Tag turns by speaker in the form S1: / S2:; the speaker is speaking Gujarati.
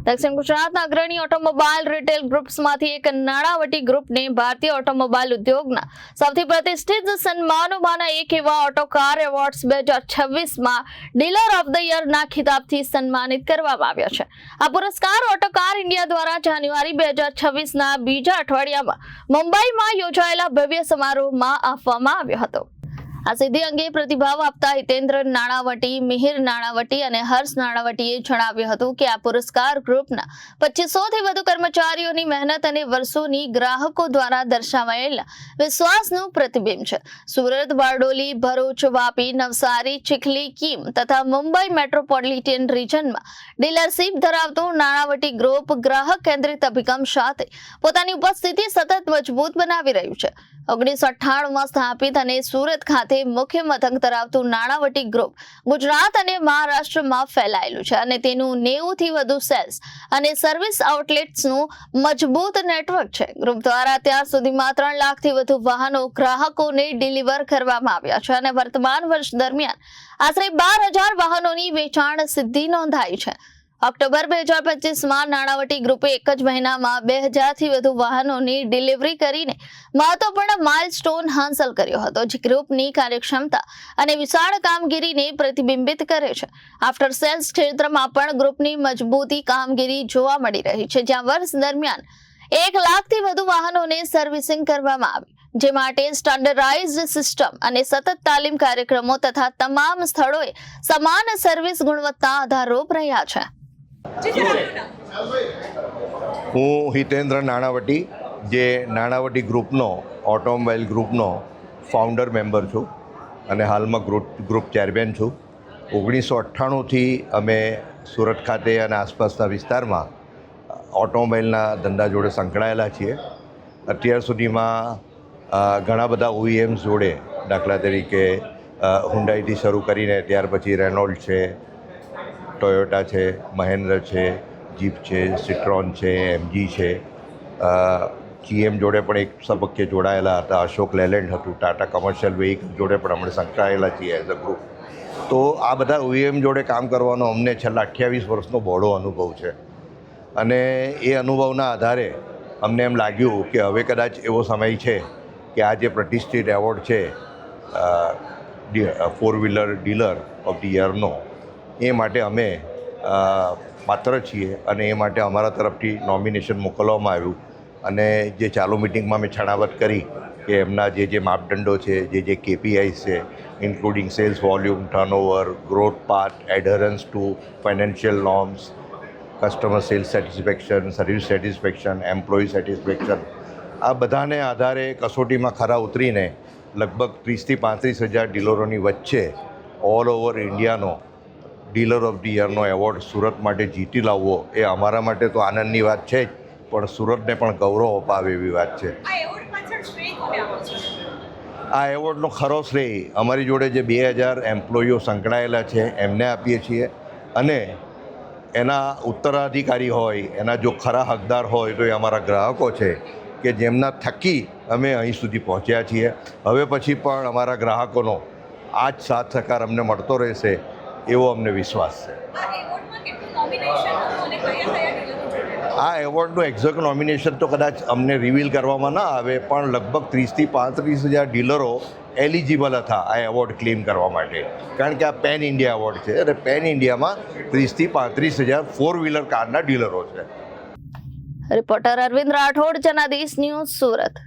S1: દક્ષિણ ગુજરાતના અગ્રણી ઓટોમોબાઈલ રિટેલ ગ્રુપ્સમાંથી એક નાણાવટી ગ્રુપને ભારતીય ઓટોમોબાઈલ ઉદ્યોગના સૌથી પ્રતિષ્ઠિત સન્માનોમાંના એક એવા ઓટો કાર એવોર્ડ્સ 2026માં ડીલર ઓફ ધ યરના ખિતાબથી સન્માનિત કરવામાં આવ્યા છે। આ પુરસ્કાર ઓટો કાર ઇન્ડિયા દ્વારા જાન્યુઆરી 2026ના બીજા અઠવાડિયામાં મુંબઈમાં યોજાયેલા ભવ્ય સમારોહમાં આપવામાં આવ્યો હતો। આ સિદ્ધિ અંગે પ્રતિભાવ આપતા હિતેન્દ્ર નાણાવટી, મિહિર નાણાવટી અને હર્ષ નાણાવટીએ જણાવ્યું હતું કે આ પુરસ્કાર ગ્રુપના 2500થી વધુ કર્મચારીઓની મહેનત અને વર્ષોની ગ્રાહકો દ્વારા દર્શાવાયેલા વિશ્વાસનું પ્રતિબિંબ છે। સુરત, બારડોલી, ભરૂચ, વાપી, નવસારી, ચીખલી, કીમ તથા મુંબઈ મેટ્રોપોલિટન રિજનમાં ડીલરશીપ ધરાવતું નાણાવટી ગ્રુપ ગ્રાહક કેન્દ્રિત અભિગમ સાથે પોતાની ઉપસ્થિતિ સતત મજબૂત બનાવી રહ્યું છે। 1998માં સ્થાપિત અને સુરત ખાતે મુખ્ય મથક ધરાવતું નાણાવટી ગ્રુપ ગુજરાત અને મહારાષ્ટ્રમાં ફેલાયેલું છે અને તેનું 90થી વધુ સેલ્સ અને સર્વિસ આઉટલેટ્સનું મજબૂત નેટવર્ક છે। ગ્રુપ દ્વારા અત્યાર સુધીમાં 3 લાખથી વધુ વાહનો ગ્રાહકોને ડિલિવર કરવામાં આવ્યા છે અને વર્તમાન વર્ષ દરમિયાન આશરે 12,000 વાહનોની વેચાણ સિદ્ધિ નોંધાઈ છે। ઓક્ટોબર 2025માં નાણાવટી ગ્રુપે એક જ મહિનામાં 2000થી વધુ વાહનોની ડિલિવરી કરીને મહત્વપૂર્ણ માઇલસ્ટોન હાંસલ કર્યો હતો, જે ગ્રુપની કાર્યક્ષમતા અને વિશાળ કામગીરીને પ્રતિબિંબિત કરે છે। આફ્ટર સેલ્સ ક્ષેત્રમાં પણ ગ્રુપની મજબૂતી કામગીરી જોવા મળી રહી છે, જ્યાં વર્ષ દરમિયાન 1 લાખથી વધુ વાહનોને સર્વિસિંગ કરવામાં આવી, જે માટે સ્ટાન્ડર્ડાઇઝ્ડ સિસ્ટમ અને સતત તાલીમ કાર્યક્રમો તથા તમામ સ્થળોએ સમાન સર્વિસ ગુણવત્તા આધારરૂપ રહ્યા છે।
S2: હું હિતેન્દ્ર નાણાવટી, જે નાણાવટી ગ્રુપનો ઓટોમોબાઈલ ગ્રુપનો ફાઉન્ડર મેમ્બર છું અને હાલમાં ગ્રુપ ચેરમેન છું। 1998થી અમે સુરત ખાતે અને આસપાસના વિસ્તારમાં ઓટોમોબાઈલના ધંધા જોડે સંકળાયેલા છીએ। અત્યાર સુધીમાં ઘણા બધા OEMs જોડે, દાખલા તરીકે હુન્ડાઈથી શરૂ કરીને ત્યાર પછી રેનોલ્ટ છે, ટોયોટા છે, મહેન્દ્ર છે, જીપ છે, સિટ્રોન છે, MG છે, GM જોડે પણ એક તબક્કે જોડાયેલા હતા, અશોક લેલેન્ડ હતું, ટાટા કમર્શિયલ વેહિકલ જોડે પણ અમે સંકળાયેલા છીએ એઝ અ ગ્રુપ। તો આ બધા OEM જોડે કામ કરવાનો અમને છેલ્લા 28 વર્ષનો બહોળો અનુભવ છે અને એ અનુભવના આધારે અમને એમ લાગ્યું કે હવે કદાચ એવો સમય છે કે આ જે પ્રતિષ્ઠિત એવોર્ડ છે 4 વ્હીલર ડીલર ઓફ ધી યરનો, એ માટે અમે પાત્ર છીએ અને એ માટે અમારા તરફથી નોમિનેશન મોકલવામાં આવ્યું અને જે ચાલુ મિટિંગમાં મેં છણાવટ કરી કે એમના જે માપદંડો છે, જે KPIs છે, including sales volume, turnover, growth path, adherence to financial norms, customer sales satisfaction, service satisfaction, employee satisfaction, આ બધાને આધારે કસોટીમાં ખરા ઉતરીને લગભગ 30,000થી 35,000 ડીલરોની વચ્ચે ઓલ ઓવર ઇન્ડિયાનો ડીલર ઓફ ધી યરનો એવોર્ડ સુરત માટે જીતી લાવવો એ અમારા માટે તો આનંદની વાત છે જ, પણ સુરતને પણ ગૌરવ અપાવે એવી વાત છે। આ એવોર્ડનો ખરો શ્રેય અમારી જોડે જે 2000 એમ્પ્લોયીઓ સંકળાયેલા છે એમને આપીએ છીએ અને એના ઉત્તરાધિકારી હોય, એના જો ખરા હકદાર હોય તો એ અમારા ગ્રાહકો છે કે જેમના થકી અમે અહીં સુધી પહોંચ્યા છીએ। હવે પછી પણ અમારા ગ્રાહકોનો આ જ સાથ સહકાર અમને મળતો રહેશે એવો અમને વિશ્વાસ છે। આ એવોર્ડનું એક્ઝેક્ટ નોમિનેશન તો કદાચ અમને રિવીલ કરવામાં ના આવે, પણ લગભગ 30,000થી 35,000 ડીલરો એલિજિબલ હતા આ એવોર્ડ ક્લેમ કરવા માટે, કારણ કે આ પેન ઇન્ડિયા એવોર્ડ છે અને પેન ઇન્ડિયામાં 30,000થી 35,000 4 વ્હીલર કારના ડીલરો છે।
S1: Reporter Arvind Rathod, Janadesh news, Surat.